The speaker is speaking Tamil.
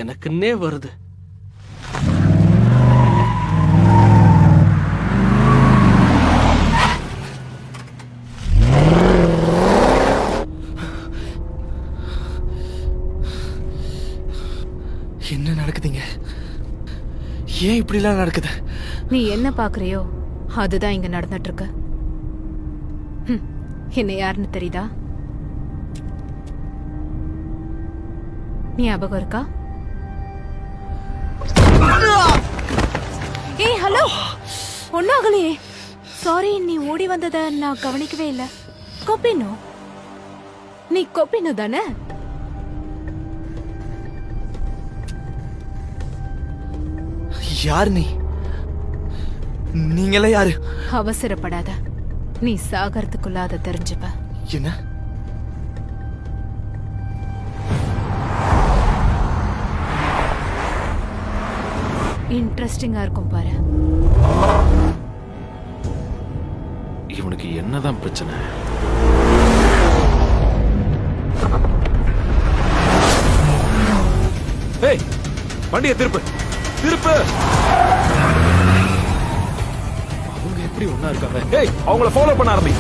எனக்குன்னே வருது. என்ன நடக்குதுங்க? ஏன் இப்படிலாம் நடக்குது? நீ என்ன பாக்குறியோ அதுதான் இங்க நடந்துட்டு இருக்கு. என்ன யாருன்னு தெரியுதா? ஞாபகம் இருக்கா? ஏய் ஹலோ, ஒன்னாகலையே. சாரி, நீ ஓடி வந்தத நான் கவனிக்கவே இல்ல. கொப்பினோ, நீ கொப்பினோ தானே? யார் நீ? நீங்களே யாரு? அவசரப்படாத, நீ சாகறதுக்குள்ள அதை தெரிஞ்சுப்ப. என்ன? இன்ட்ரெஸ்டிங்கா இருக்கும் பாரு. இவனுக்கு என்னதான் பிரச்சனை? ஏய், வண்டியை திருப்பு திருப்பு. அவங்க எப்படி ஒண்ணா இருக்காங்க? ஏய், அவங்கள ஃபாலோ பண்ண ஆரம்பி.